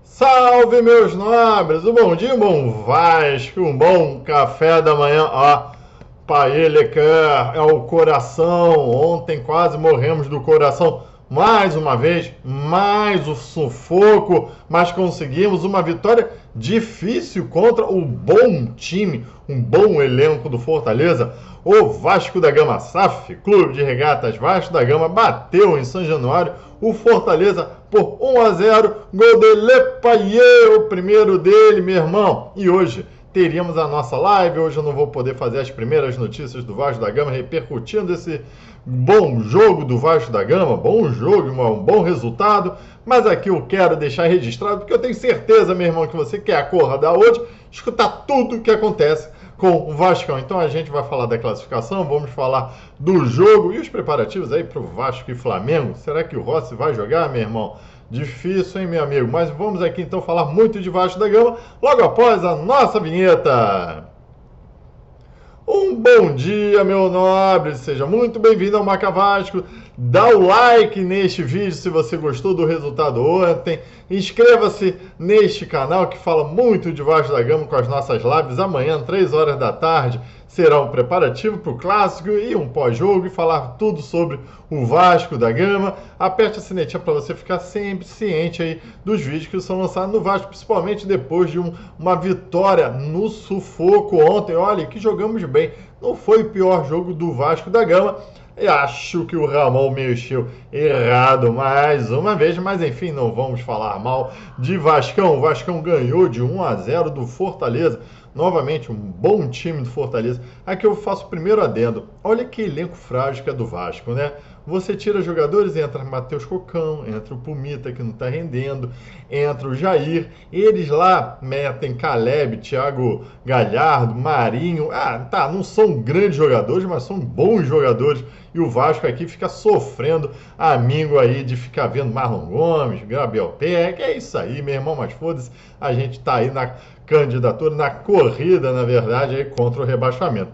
Salve, meus nobres! Um bom dia, um bom Vasco, um bom café da manhã. Ó, Paella é o coração. Ontem quase morremos do coração. Mais uma vez, mais o sufoco, mas conseguimos uma vitória difícil contra o bom time, um bom elenco do Fortaleza. O Vasco da Gama SAF, Clube de Regatas Vasco da Gama, bateu em São Januário o Fortaleza por 1-0. Gol de Lepaier, o primeiro dele, meu irmão. E hoje teríamos a nossa live. Hoje eu não vou poder fazer as primeiras notícias do Vasco da Gama repercutindo esse bom jogo do Vasco da Gama, bom jogo, um bom resultado, mas aqui eu quero deixar registrado, porque eu tenho certeza, meu irmão, que você quer acordar hoje, escutar tudo o que acontece com o Vascão. Então a gente vai falar da classificação, vamos falar do jogo e os preparativos aí para o Vasco e Flamengo. Será que o Rossi vai jogar, meu irmão? Difícil, hein, meu amigo? Mas vamos aqui então falar muito de Vasco da Gama logo após a nossa vinheta. Um bom dia, meu nobre, seja muito bem-vindo ao Maca Vasco. Dá o like neste vídeo se você gostou do resultado ontem. Inscreva-se neste canal que fala muito de Vasco da Gama com as nossas lives. Amanhã, 3 horas da tarde, será um preparativo para o Clássico e um pós-jogo e falar tudo sobre o Vasco da Gama. Aperte a sinetinha para você ficar sempre ciente aí dos vídeos que são lançados no Vasco, principalmente depois de uma vitória no sufoco ontem. Olha, que jogamos bem. Não foi o pior jogo do Vasco da Gama. E acho que o Ramon mexeu errado mais uma vez, mas enfim, não vamos falar mal de Vascão. O Vascão ganhou de 1-0 do Fortaleza. Novamente, um bom time do Fortaleza. Aqui eu faço o primeiro adendo. Olha que elenco frágil que é do Vasco, né? Você tira jogadores, entra Matheus Cocão, entra o Pumita, que não está rendendo, entra o Jair. Eles lá metem Caleb, Thiago Galhardo, Marinho. Tá, não são grandes jogadores, mas são bons jogadores. E o Vasco aqui fica sofrendo a míngua aí de ficar vendo Marlon Gomes, Gabriel Pé, que é isso aí, meu irmão, mas foda-se, a gente tá aí na candidatura, na corrida, na verdade, aí contra o rebaixamento.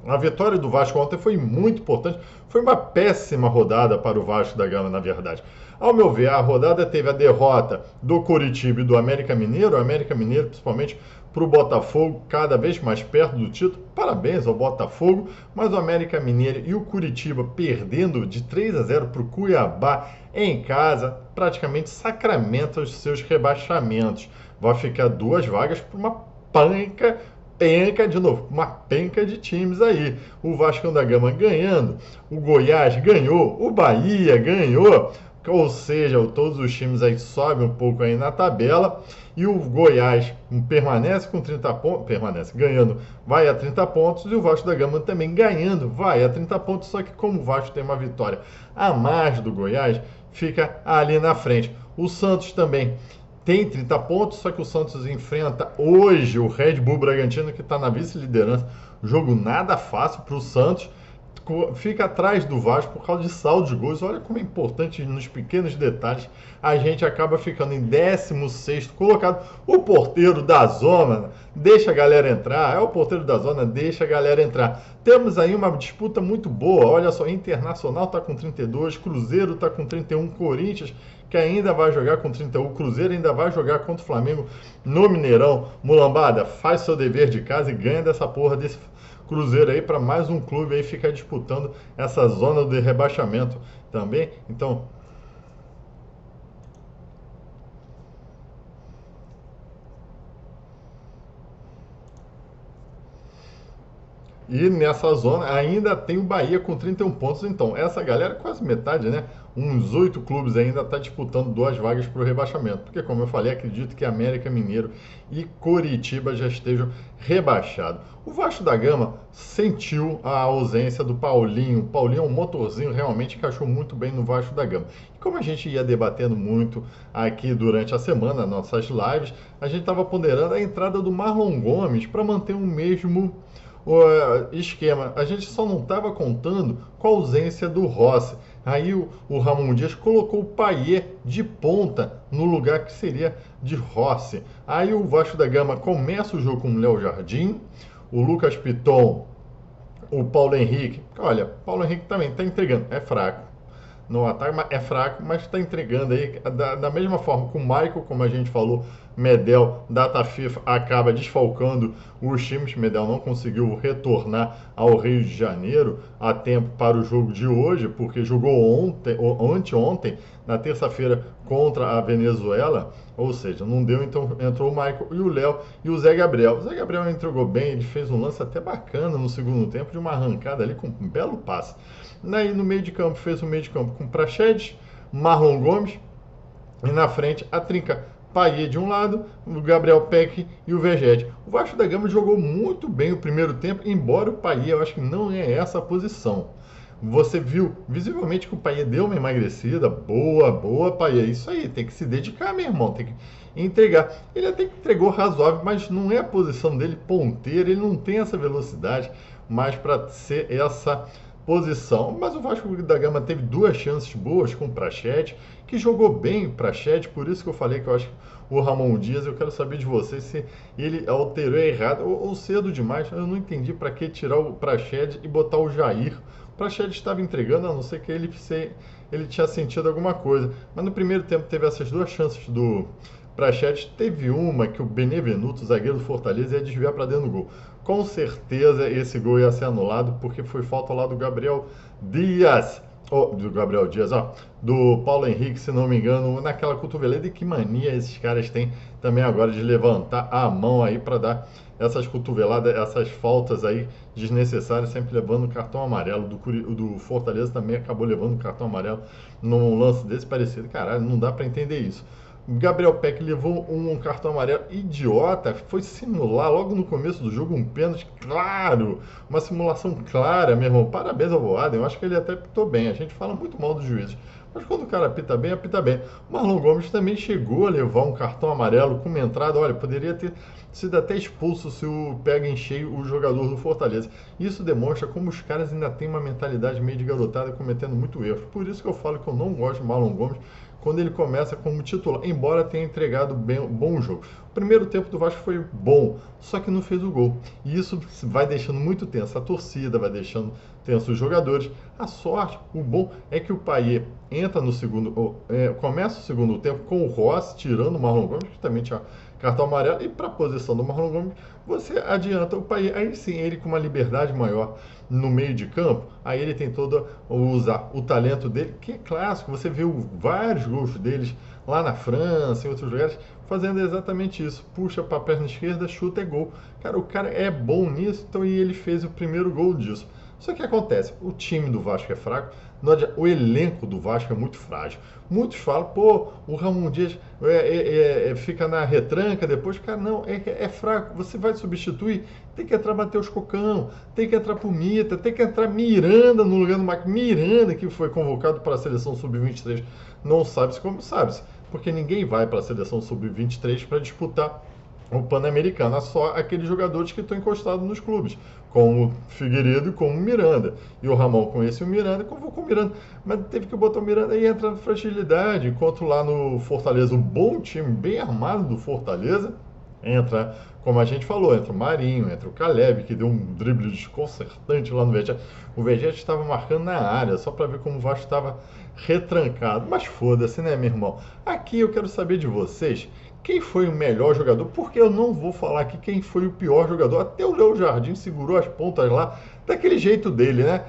A vitória do Vasco ontem foi muito importante, foi uma péssima rodada para o Vasco da Gama, na verdade. Ao meu ver, a rodada teve a derrota do Coritiba e do América Mineiro, o América Mineiro principalmente para o Botafogo, cada vez mais perto do título. Parabéns ao Botafogo, mas o América Mineiro e o Coritiba perdendo de 3-0 para o Cuiabá em casa, praticamente sacramenta os seus rebaixamentos. Vai ficar 2 vagas para uma penca de novo, uma penca de times aí. O Vasco da Gama ganhando, o Goiás ganhou, o Bahia ganhou, ou seja, todos os times aí sobem um pouco aí na tabela e o Goiás permanece com 30 pontos, permanece ganhando, vai a 30 pontos e o Vasco da Gama também ganhando, vai a 30 pontos, só que como o Vasco tem uma vitória a mais do Goiás, fica ali na frente. O Santos também tem 30 pontos, só que o Santos enfrenta hoje o Red Bull Bragantino, que está na vice-liderança. Jogo nada fácil para o Santos. Fica atrás do Vasco por causa de saldo de gols. Olha como é importante nos pequenos detalhes. A gente acaba ficando em 16º colocado. O porteiro da zona deixa a galera entrar. É o porteiro da zona, deixa a galera entrar. Temos aí uma disputa muito boa. Olha só, Internacional está com 32, Cruzeiro está com 31, Corinthians, que ainda vai jogar com 31, o Cruzeiro ainda vai jogar contra o Flamengo no Mineirão. Mulambada, faz seu dever de casa e ganha dessa porra desse Cruzeiro aí para mais um clube aí ficar disputando essa zona de rebaixamento também. Então, e nessa zona ainda tem o Bahia com 31 pontos. Então, essa galera, quase metade, né? Uns 8 clubes ainda está disputando 2 vagas para o rebaixamento. Porque, como eu falei, acredito que América Mineiro e Coritiba já estejam rebaixados. O Vasco da Gama sentiu a ausência do Paulinho. O Paulinho é um motorzinho, realmente encaixou muito bem no Vasco da Gama. E como a gente ia debatendo muito aqui durante a semana, nas nossas lives, a gente estava ponderando a entrada do Marlon Gomes para manter o mesmo esquema. A gente só não estava contando com a ausência do Rossi. Aí o Ramon Dias colocou o Payet de ponta no lugar que seria de Rossi. Aí o Vasco da Gama começa o jogo com o Léo Jardim, o Lucas Piton, o Paulo Henrique. Olha, Paulo Henrique também está entregando, é fraco. no ataque, é fraco, mas está entregando aí, da mesma forma que o Michael, como a gente falou, Medel, data FIFA, acaba desfalcando os times. Medel não conseguiu retornar ao Rio de Janeiro a tempo para o jogo de hoje, porque jogou ontem, ou anteontem, na terça-feira, contra a Venezuela, ou seja, não deu, então entrou o Michael e o Léo e o Zé Gabriel. O Zé Gabriel entregou bem, ele fez um lance até bacana no segundo tempo, de uma arrancada ali com um belo passe. Daí no meio de campo, fez o meio de campo com Praxedes, Marlon Gomes, e na frente a trinca Payet de um lado, o Gabriel Peck e o Vegete. O Vasco da Gama jogou muito bem o primeiro tempo, embora o Payet, eu acho que não é essa a posição. Você viu visivelmente que o Payet deu uma emagrecida, boa Payet, isso aí, tem que se dedicar, meu irmão, tem que entregar. Ele até que entregou razoável, mas não é a posição dele ponteiro, ele não tem essa velocidade mais para ser essa posição. Mas o Vasco da Gama teve duas chances boas com o Praxedes, que jogou bem o Praxedes, por isso que eu falei que eu acho que o Ramon Dias, eu quero saber de você se ele alterou errado ou cedo demais. Eu não entendi para que tirar o Praxedes e botar o Jair. O Praxedes estava entregando, a não ser que ele tinha sentido alguma coisa. Mas no primeiro tempo teve essas duas chances do Praxedes. Teve uma que o Benevenuto, o zagueiro do Fortaleza, ia desviar para dentro do gol. Com certeza esse gol ia ser anulado, porque foi falta lá do Gabriel Dias. Do Gabriel Dias, do Paulo Henrique, se não me engano, naquela cotovelada. E que mania esses caras têm também agora de levantar a mão aí para dar essas cotoveladas, essas faltas aí desnecessárias, sempre levando o cartão amarelo. Do Fortaleza também acabou levando o cartão amarelo num lance desse parecido. Caralho, não dá para entender isso. Gabriel Peck levou um cartão amarelo idiota, foi simular logo no começo do jogo um pênalti claro, uma simulação clara, meu irmão. Parabéns ao Voaden, eu acho que ele até apitou bem. A gente fala muito mal dos juízes, mas quando o cara apita bem, apita bem. O Marlon Gomes também chegou a levar um cartão amarelo com uma entrada, olha, poderia ter sido até expulso se o pega em cheio o jogador do Fortaleza. Isso demonstra como os caras ainda têm uma mentalidade meio de garotada, cometendo muito erro. Por isso que eu falo que eu não gosto de Marlon Gomes quando ele começa como titular, embora tenha entregado bom jogo. O primeiro tempo do Vasco foi bom, só que não fez o gol. E isso vai deixando muito tenso a torcida, vai deixando tenso os jogadores. A sorte, o bom é que o Payet entra no começa o segundo tempo com o Rossi, tirando o Marlon Gomes, que também tinha cartão amarelo, e para a posição do Marlon Gomes, você adianta o Payet, aí sim, ele com uma liberdade maior no meio de campo, aí ele tem todo usar o talento dele, que é clássico, você viu vários gols deles lá na França, em outros lugares, fazendo exatamente isso, puxa para a perna esquerda, chuta, é gol. Cara, o cara é bom nisso, então e ele fez o primeiro gol disso. Só que acontece, o time do Vasco é fraco, o elenco do Vasco é muito frágil. Muitos falam, pô, o Ramon Dias fica na retranca depois. Cara, não, é fraco. Você vai substituir, tem que entrar Matheus Cocão, tem que entrar Pumita, tem que entrar Miranda no lugar do Marcos. Miranda, que foi convocado para a seleção sub-23, não sabe-se como sabe-se, porque ninguém vai para a seleção sub-23 para disputar o Pan-Americano, é só aqueles jogadores que estão encostados nos clubes, como o Figueiredo e como o Miranda. E o Ramon conhece o Miranda, convocou o Miranda, mas teve que botar o Miranda e entra na fragilidade, enquanto lá no Fortaleza, um bom time, bem armado do Fortaleza, entra, como a gente falou, entra o Marinho, entra o Caleb, que deu um drible desconcertante lá no Vegete. O Vegete estava marcando na área, só para ver como o Vasco estava retrancado. Mas foda-se, né, meu irmão? Aqui eu quero saber de vocês, quem foi o melhor jogador? Porque eu não vou falar aqui quem foi o pior jogador. Até o Léo Jardim segurou as pontas lá, daquele jeito dele, né?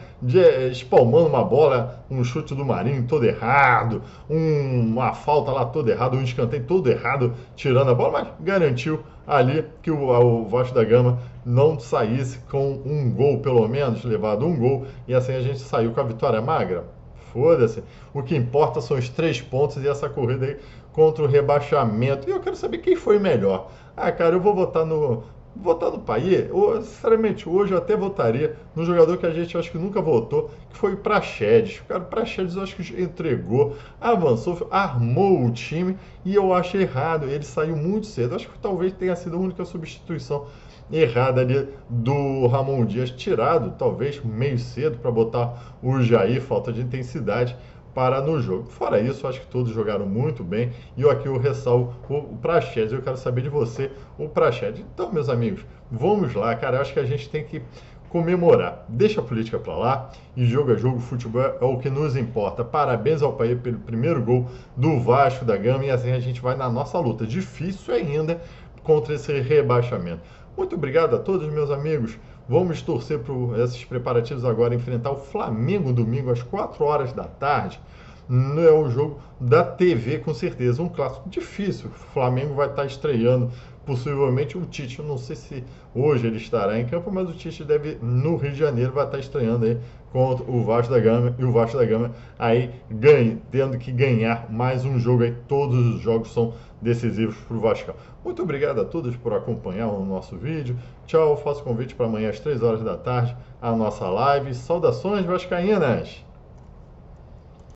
Espalmando uma bola, um chute do Marinho todo errado, uma falta lá toda errada, um escanteio todo errado, tirando a bola, mas garantiu ali que o Vasco da Gama não saísse com um gol, pelo menos, levado um gol, e assim a gente saiu com a vitória magra. Foda-se. O que importa são os 3 pontos e essa corrida aí contra o rebaixamento. E eu quero saber quem foi melhor. Ah, cara, eu vou votar no Payet. Sinceramente, hoje eu até votaria no jogador que a gente acho que nunca votou, que foi o Praxedes. Cara, o Praxedes eu acho que entregou, avançou, armou o time e eu acho errado. Ele saiu muito cedo. Acho que talvez tenha sido a única substituição errada ali do Ramon Dias, tirado talvez meio cedo para botar o Jair, falta de intensidade para no jogo. Fora isso, acho que todos jogaram muito bem e eu aqui eu ressalvo o Praxedes. Eu quero saber de você, o Praxedes. Então, meus amigos, vamos lá, cara, eu acho que a gente tem que comemorar. Deixa a política para lá e jogo é jogo, futebol é o que nos importa. Parabéns ao Paê pelo primeiro gol do Vasco da Gama e assim a gente vai na nossa luta. Difícil ainda contra esse rebaixamento. Muito obrigado a todos, meus amigos. Vamos torcer por esses preparativos agora, enfrentar o Flamengo domingo às 4 horas da tarde. Não é o jogo da TV, com certeza. Um clássico difícil. O Flamengo vai estar estreando, possivelmente, o Tite. Eu não sei se hoje ele estará em campo, mas o Tite deve, no Rio de Janeiro, vai estar estreando aí contra o Vasco da Gama. E o Vasco da Gama aí tendo que ganhar mais um jogo aí. Todos os jogos são decisivos para o Vasco. Muito obrigado a todos por acompanhar o nosso vídeo. Tchau, faço convite para amanhã às 3 horas da tarde a nossa live. Saudações vascaínas!